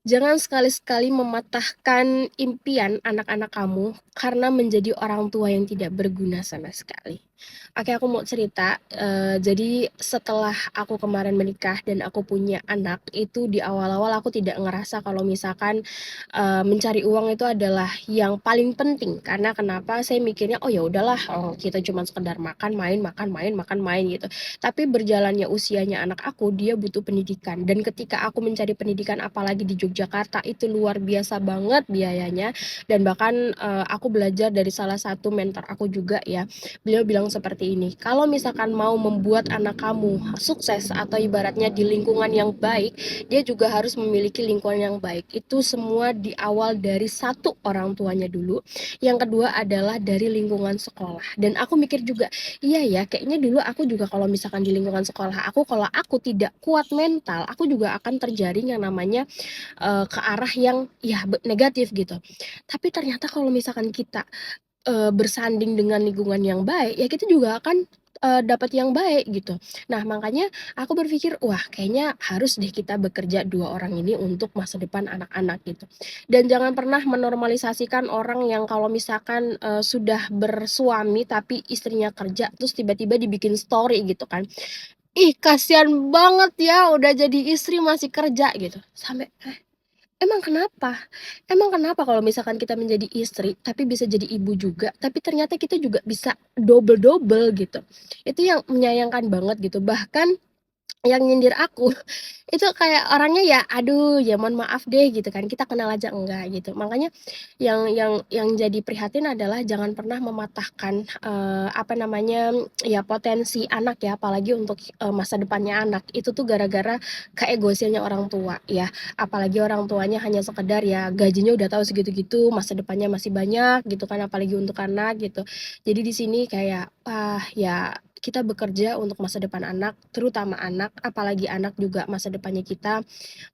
Jangan sekali-sekali mematahkan impian anak-anak kamu karena menjadi orang tua yang tidak berguna sama sekali. Oke, aku mau cerita, jadi setelah aku kemarin menikah dan aku punya anak, itu di awal-awal aku tidak ngerasa kalau misalkan, mencari uang itu adalah yang paling penting. Karena kenapa, saya mikirnya, "Oh ya udahlah, kita cuma sekedar makan, main, makan, main, makan, main," gitu. Tapi berjalannya usianya anak aku, dia butuh pendidikan dan ketika aku mencari pendidikan apalagi di Yogyakarta itu luar biasa banget biayanya dan bahkan, aku belajar dari salah satu mentor aku juga ya. Beliau bilang seperti ini, "Kalau misalkan mau membuat anak kamu sukses atau ibaratnya di lingkungan yang baik, dia juga harus memiliki lingkungan yang baik." Itu semua di awal dari satu orang tuanya dulu, yang kedua adalah dari lingkungan sekolah. Dan aku mikir juga, iya ya, kayaknya dulu aku juga kalau misalkan di lingkungan sekolah aku, kalau aku tidak kuat mental, aku juga akan terjaring yang namanya, ke arah yang ya negatif gitu. Tapi ternyata kalau misalkan kita, bersanding dengan lingkungan yang baik, ya kita juga akan, dapat yang baik gitu. Nah makanya aku berpikir, wah kayaknya harus deh kita bekerja 2 orang ini untuk masa depan anak-anak gitu. Dan jangan pernah menormalisasikan orang yang kalau misalkan, sudah bersuami tapi istrinya kerja terus tiba-tiba dibikin story gitu kan. Ih kasihan banget ya udah jadi istri masih kerja gitu, sampai, emang kenapa? Emang kenapa kalau misalkan kita menjadi istri, tapi bisa jadi ibu juga, tapi ternyata kita juga bisa double-double gitu. Itu yang menyayangkan banget gitu, bahkan yang nyindir aku, itu kayak orangnya ya, aduh ya mohon maaf deh gitu kan, kita kenal aja enggak gitu. Makanya yang jadi prihatin adalah jangan pernah mematahkan, apa namanya, ya potensi anak ya, apalagi untuk, masa depannya anak. Itu tuh gara-gara keegoisannya orang tua ya, apalagi orang tuanya hanya sekedar ya gajinya udah tahu segitu-gitu, masa depannya masih banyak gitu kan, apalagi untuk anak gitu. Jadi di sini kayak, wah ya kita bekerja untuk masa depan anak, terutama anak, apalagi anak juga masa depannya kita,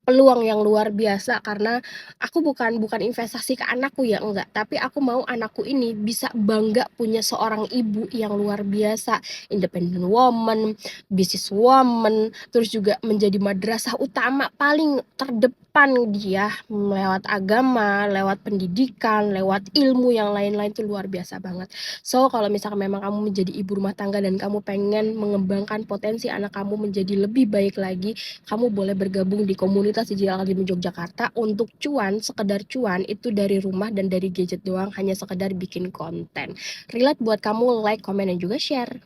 peluang yang luar biasa karena aku bukan investasi ke anakku ya, enggak, tapi aku mau anakku ini bisa bangga punya seorang ibu yang luar biasa, independent woman, business woman, terus juga menjadi madrasah utama paling terdepan dia, lewat agama, lewat pendidikan, lewat ilmu yang lain-lain tuh luar biasa banget. So, kalau misalkan memang kamu menjadi ibu rumah tangga dan kamu pengen mengembangkan potensi anak kamu menjadi lebih baik lagi, kamu boleh bergabung di komunitas Digital Academy Yogyakarta untuk cuan, sekedar cuan itu dari rumah dan dari gadget doang, hanya sekedar bikin konten. Relate buat kamu, like, komen, dan juga share.